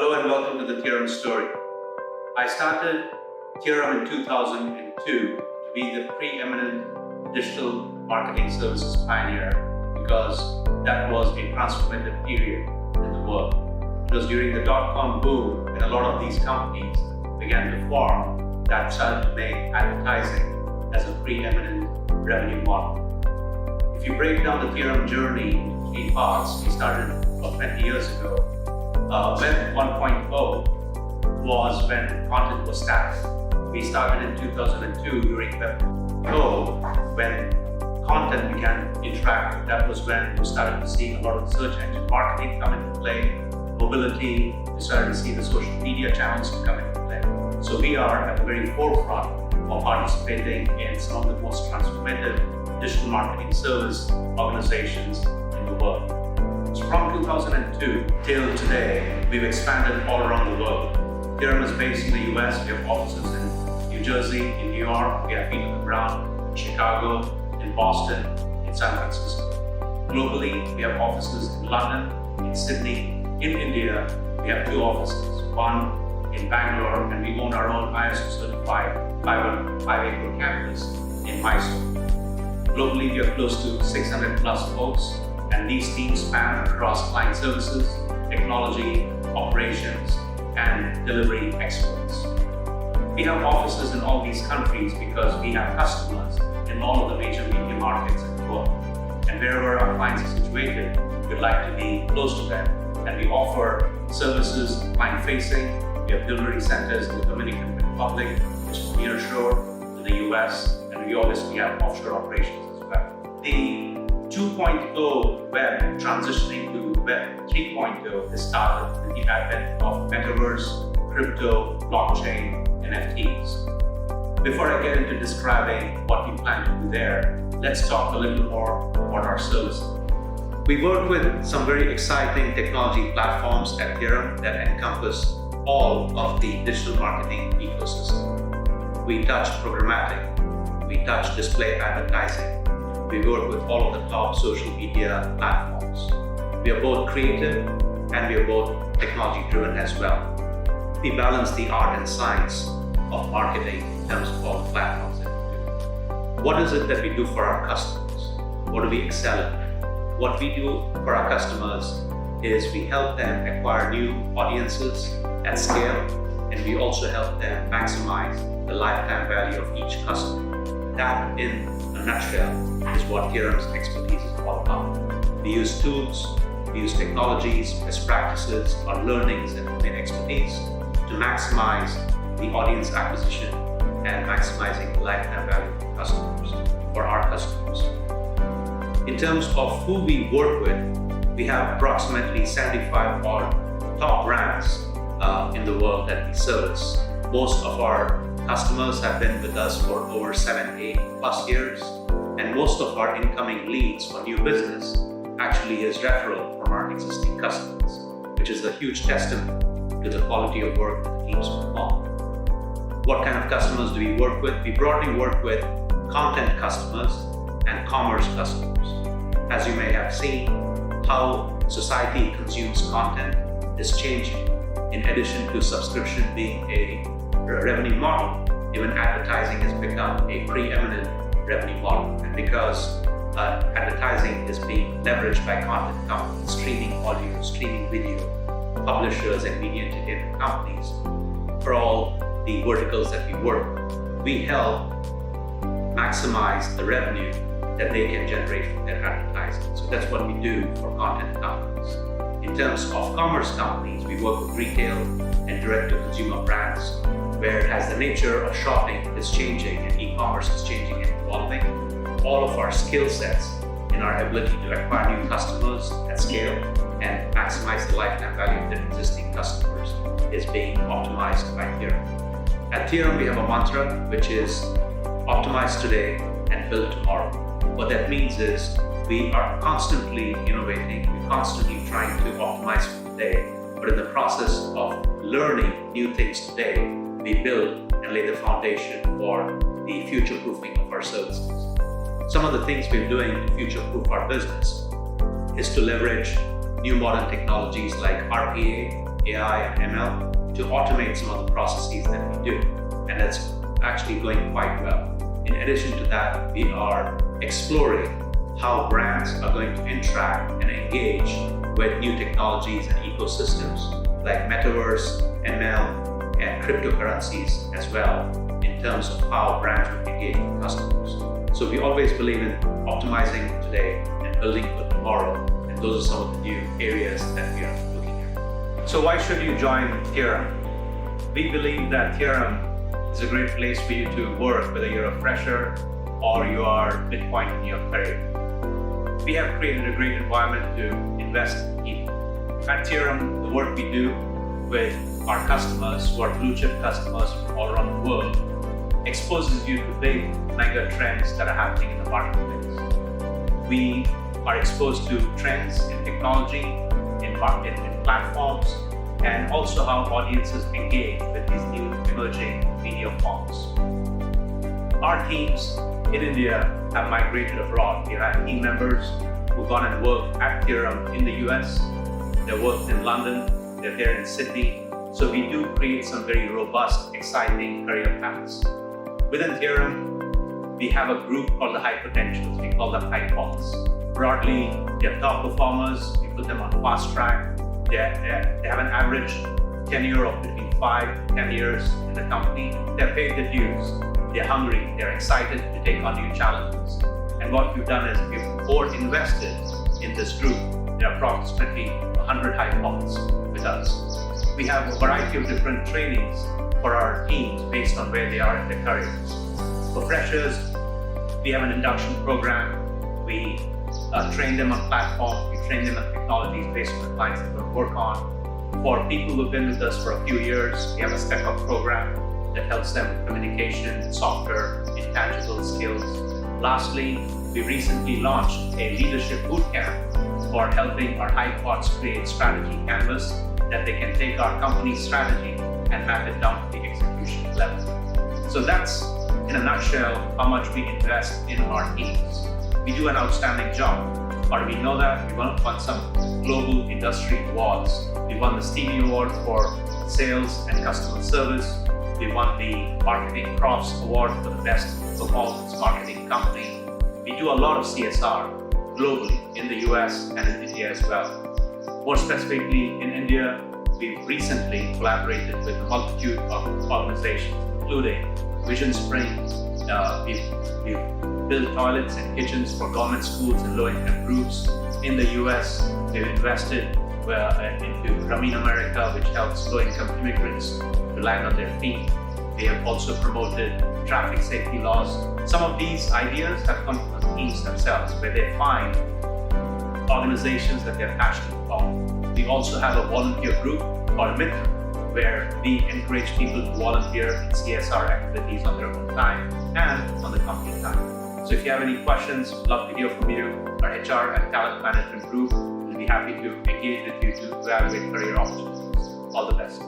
Hello and welcome to the Theorem story. I started Theorem in 2002 to be the preeminent digital marketing services pioneer because that was a transformative period in the world. It was during the dot-com boom when a lot of these companies began to form that started to make advertising as a preeminent revenue model. If you break down the Theorem journey into three parts, we started about 20 years ago. Web 1.0 was when content was static. We started in 2002 during Web 2.0 when content began interactive. That was when we started to see a lot of search engine marketing come into play, mobility, we started to see the social media channels come into play. So we are at the very forefront of participating in some of the most transformative digital marketing service organizations in the world. So from 2002 till today, we've expanded all around the world. Theorem is based in the US. We have offices in New Jersey, in New York. We have feet on the ground in Chicago, in Boston, in San Francisco. Globally, we have offices in London, in Sydney, in India. We have two offices, one in Bangalore, and we own our own ISO certified 5-acre campus in Mysore. Globally, we have close to 600 plus folks, and these teams span across client services, technology, operations, and delivery experts. We have offices in all these countries because we have customers in all of the major media markets in the world. And wherever our clients are situated, we'd like to be close to them. And we offer services client-facing. We have delivery centers in the Dominican Republic, which is nearshore to the US, and we obviously have offshore operations as well. The 2.0 web transitioning to web 3.0 has started with the advent of metaverse, crypto, blockchain, NFTs. Before I get into describing what we plan to do there, let's talk a little more about our services. We work with some very exciting technology platforms at Theorem that encompass all of the digital marketing ecosystem. We touch programmatic, we touch display advertising, we work with all of the top social media platforms. We are both creative and we are both technology driven as well. We balance the art and science of marketing in terms of all the platforms that we do. What is it that we do for our customers? What do we excel at? What we do for our customers is we help them acquire new audiences at scale, and we also help them maximize the lifetime value of each customer. That, in a nutshell, is what Theorem's expertise is all about. We use tools, we use technologies, best practices, our learnings and domain expertise to maximize the audience acquisition and maximizing the lifetime value of customers, for our customers. In terms of who we work with, we have approximately 75 odd top brands in the world that we service. Most of our customers have been with us for over 7-8 plus years, and most of our incoming leads for new business actually is referral from our existing customers, which is a huge testament to the quality of work that the teams perform. What kind of customers do we work with? We broadly work with content customers and commerce customers. As you may have seen, how society consumes content is changing. In addition to subscription being a revenue model, even advertising has become a preeminent revenue model. And because advertising is being leveraged by content companies, streaming audio, streaming video, publishers, and media entertainment companies, for all the verticals that we work with, we help maximize the revenue that they can generate from their advertising. So that's what we do for content companies. In terms of commerce companies, we work with retail and direct-to-consumer brands, where as the nature of shopping is changing and e-commerce is changing and evolving, all of our skill sets in our ability to acquire new customers at scale and maximize the lifetime value of their existing customers is being optimized by Theorem. At Theorem, we have a mantra which is optimize today and build tomorrow. What that means is we are constantly innovating, we're constantly trying to optimize for today, but in the process of learning new things today, we build and lay the foundation for the future-proofing of our services. Some of the things we're doing to future-proof our business is to leverage new modern technologies like RPA, AI and ML to automate some of the processes that we do. And that's actually going quite well. In addition to that, we are exploring how brands are going to interact and engage with new technologies and ecosystems like metaverse, ML, and cryptocurrencies as well, in terms of how brands will engage with customers. So we always believe in optimizing today and building for tomorrow, and those are some of the new areas that we are looking at. So why should you join Theorem? We believe that Theorem is a great place for you to work, whether you're a fresher or you are midpoint in your career. We have created a great environment to invest in people. At Theorem, the work we do with our customers, who are blue chip customers from all around the world, exposes you to big mega trends that are happening in the marketplace. We are exposed to trends in technology, in platforms, and also how audiences engage with these new emerging media forms. Our teams in India have migrated abroad. We have team members who've gone and worked at Theorem in the US. They've worked in London, they're there in Sydney. So we do create some very robust, exciting career paths. Within Theorem, we have a group called the high potentials. We call them high pods. Broadly, they're top performers. We put them on fast track. They have an average tenure of between 5 to 10 years in the company. They're paid the dues. They're hungry. They're excited to take on new challenges. And what we've done is we've invested in this group. There are approximately 100 high pods with us. We have a variety of different trainings for our teams based on where they are in their careers. For freshers, we have an induction program. We train them on platforms. We train them on technologies based on the clients that we work on. For people who've been with us for a few years, we have a step-up program that helps them with communication, software, intangible skills. Lastly, we recently launched a leadership bootcamp for helping our high pods create strategy canvas that they can take our company strategy and map it down to the execution level. So that's, in a nutshell, how much we invest in our teams. We do an outstanding job. How do we know that? We won some global industry awards. We won the Stevie Award for sales and customer service. We won the Marketing Crofts Award for the best performance marketing company. We do a lot of CSR globally in the US and in India as well. More specifically, in India, we've recently collaborated with a multitude of organizations, including Vision Spring. We've built toilets and kitchens for government schools and low-income groups. In the US, we've invested into Ramin America, which helps low-income immigrants to land on their feet. We have also promoted traffic safety laws. Some of these ideas have come from the teams themselves, where they find organizations that they're passionate about. We also have a volunteer group called Mitra, where we encourage people to volunteer in CSR activities on their own time and on the company time. So if you have any questions, we'd love to hear from you. Our HR and talent management group will be happy to engage with you to evaluate career opportunities. All the best.